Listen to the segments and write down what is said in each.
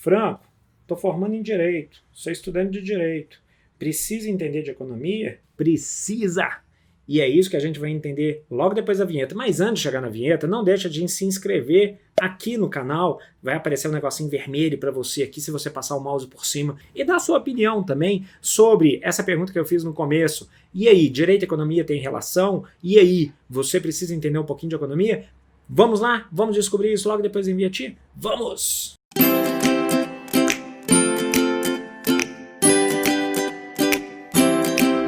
Franco, estou formando em Direito, sou estudante de Direito. Precisa entender de economia? Precisa! E é isso que a gente vai entender logo depois da vinheta. Mas antes de chegar na vinheta, não deixa de se inscrever aqui no canal. Vai aparecer um negocinho vermelho para você aqui se você passar o mouse por cima. E dar a sua opinião também sobre essa pergunta que eu fiz no começo. E aí, direito e economia tem relação? E aí, você precisa entender um pouquinho de economia? Vamos lá? Vamos descobrir isso logo depois da vinheta? Vamos!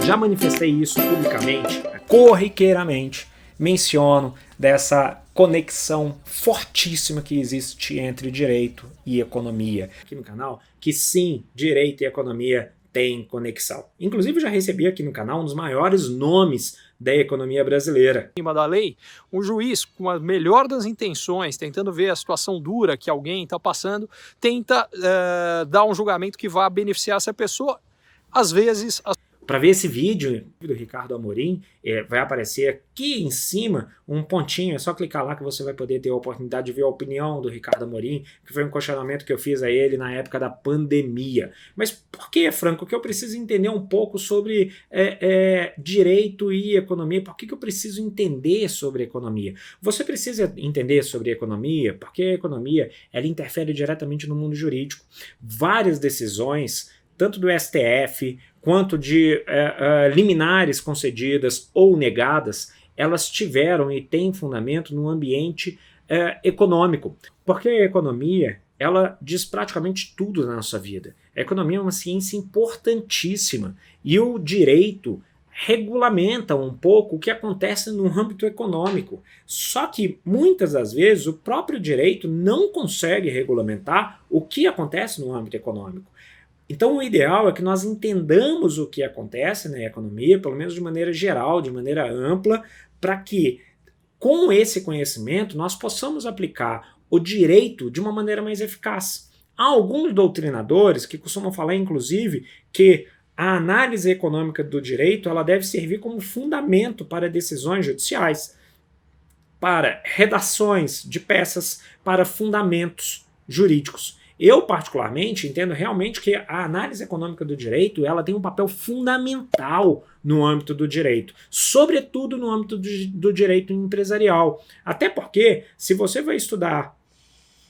Já manifestei isso publicamente, corriqueiramente, menciono dessa conexão fortíssima que existe entre direito e economia. Aqui no canal, que sim, direito e economia têm conexão. Inclusive, eu já recebi aqui no canal um dos maiores nomes da economia brasileira. Em cima da lei, um juiz, com a melhor das intenções, tentando ver a situação dura que alguém está passando, tenta dar um julgamento que vá beneficiar essa pessoa. Às vezes... Para ver esse vídeo do Ricardo Amorim, vai aparecer aqui em cima um pontinho, é só clicar lá que você vai poder ter a oportunidade de ver a opinião do Ricardo Amorim, que foi um questionamento que eu fiz a ele na época da pandemia. Mas por que, Franco, que eu preciso entender um pouco sobre direito e economia? Por que eu preciso entender sobre economia? Você precisa entender sobre economia porque a economia ela interfere diretamente no mundo jurídico. Várias decisões, tanto do STF quanto de liminares concedidas ou negadas, elas tiveram e têm fundamento no ambiente econômico. Porque a economia, ela diz praticamente tudo na nossa vida. A economia é uma ciência importantíssima e o direito regulamenta um pouco o que acontece no âmbito econômico. Só que, muitas das vezes, o próprio direito não consegue regulamentar o que acontece no âmbito econômico. Então o ideal é que nós entendamos o que acontece na economia, pelo menos de maneira geral, de maneira ampla, para que com esse conhecimento nós possamos aplicar o direito de uma maneira mais eficaz. Há alguns doutrinadores que costumam falar, inclusive, que a análise econômica do direito ela deve servir como fundamento para decisões judiciais, para redações de peças, para fundamentos jurídicos. Eu, particularmente, entendo realmente que a análise econômica do direito ela tem um papel fundamental no âmbito do direito, sobretudo no âmbito do direito empresarial. Até porque, se você vai estudar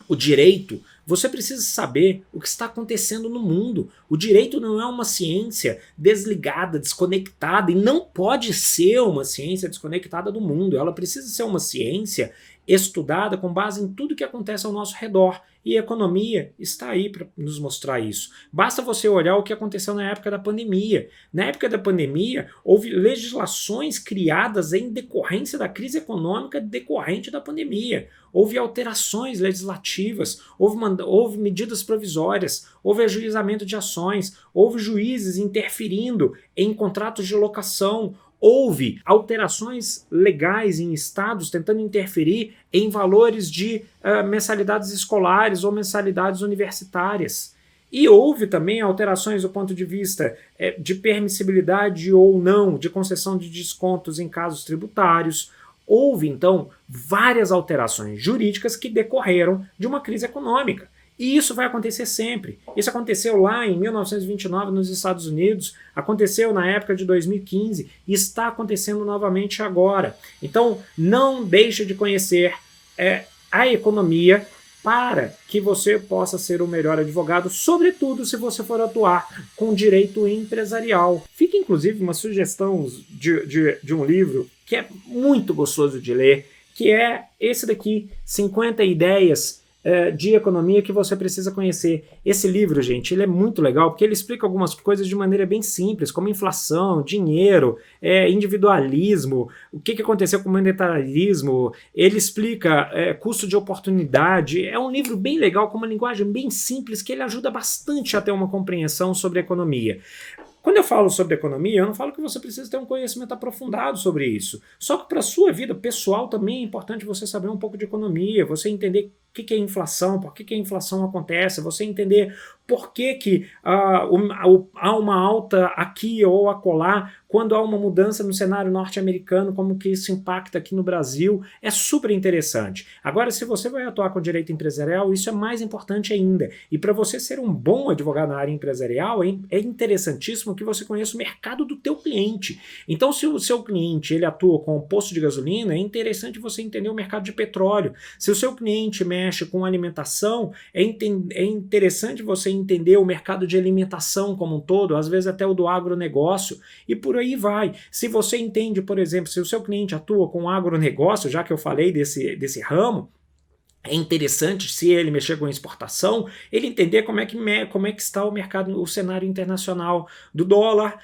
o direito, você precisa saber o que está acontecendo no mundo. O direito não é uma ciência desligada, desconectada, e não pode ser uma ciência desconectada do mundo. Ela precisa ser uma ciência estudada com base em tudo que acontece ao nosso redor. E a economia está aí para nos mostrar isso. Basta você olhar o que aconteceu na época da pandemia. Na época da pandemia, houve legislações criadas em decorrência da crise econômica decorrente da pandemia. Houve alterações legislativas, houve medidas provisórias, houve ajuizamento de ações, houve juízes interferindo em contratos de locação, houve alterações legais em estados tentando interferir em valores de mensalidades escolares ou mensalidades universitárias. E houve também alterações do ponto de vista de permissibilidade ou não de concessão de descontos em casos tributários. Houve, então, várias alterações jurídicas que decorreram de uma crise econômica. E isso vai acontecer sempre. Isso aconteceu lá em 1929 nos Estados Unidos, aconteceu na época de 2015 e está acontecendo novamente agora. Então, não deixe de conhecer a economia para que você possa ser o melhor advogado, sobretudo se você for atuar com direito empresarial. Fica, inclusive, uma sugestão de um livro que é muito gostoso de ler, que é esse daqui, 50 ideias de economia que você precisa conhecer. Esse livro, gente, ele é muito legal porque ele explica algumas coisas de maneira bem simples, como inflação, dinheiro, individualismo, o que aconteceu com o monetarismo, ele explica custo de oportunidade. É um livro bem legal, com uma linguagem bem simples, que ele ajuda bastante a ter uma compreensão sobre a economia. Quando eu falo sobre economia, eu não falo que você precisa ter um conhecimento aprofundado sobre isso. Só que para a sua vida pessoal também é importante você saber um pouco de economia, você entender o que é inflação, por que a inflação acontece, você entender por que há uma alta aqui ou acolá quando há uma mudança no cenário norte-americano, como que isso impacta aqui no Brasil, é super interessante. Agora, se você vai atuar com direito empresarial, isso é mais importante ainda. E para você ser um bom advogado na área empresarial, é interessantíssimo que você conheça o mercado do teu cliente. Então, se o seu cliente ele atua com posto de gasolina, é interessante você entender o mercado de petróleo. Se o seu cliente mexe com alimentação, é interessante você entender o mercado de alimentação como um todo, às vezes até o do agronegócio, e por aí vai. Se você entende, por exemplo, se o seu cliente atua com agronegócio, já que eu falei desse ramo, é interessante, se ele mexer com exportação, ele entender como é que está o mercado, o cenário internacional do dólar,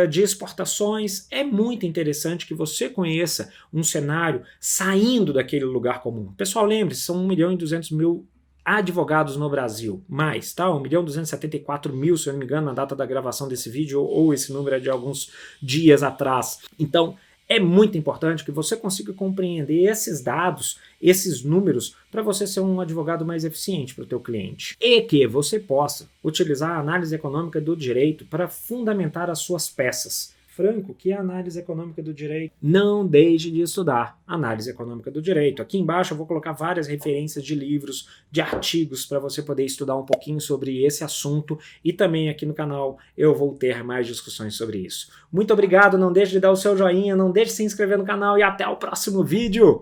de exportações. É muito interessante que você conheça um cenário saindo daquele lugar comum. Pessoal, lembre-se, são 1.200.000 advogados no Brasil, mais, tá? 1.274.000, se eu não me engano, na data da gravação desse vídeo, ou esse número é de alguns dias atrás. Então, é muito importante que você consiga compreender esses dados, esses números, para você ser um advogado mais eficiente para o teu cliente. E que você possa utilizar a análise econômica do direito para fundamentar as suas peças. Franco, que é a análise econômica do direito? Não deixe de estudar análise econômica do direito. Aqui embaixo eu vou colocar várias referências de livros, de artigos, para você poder estudar um pouquinho sobre esse assunto, e também aqui no canal eu vou ter mais discussões sobre isso. Muito obrigado, não deixe de dar o seu joinha, não deixe de se inscrever no canal e até o próximo vídeo!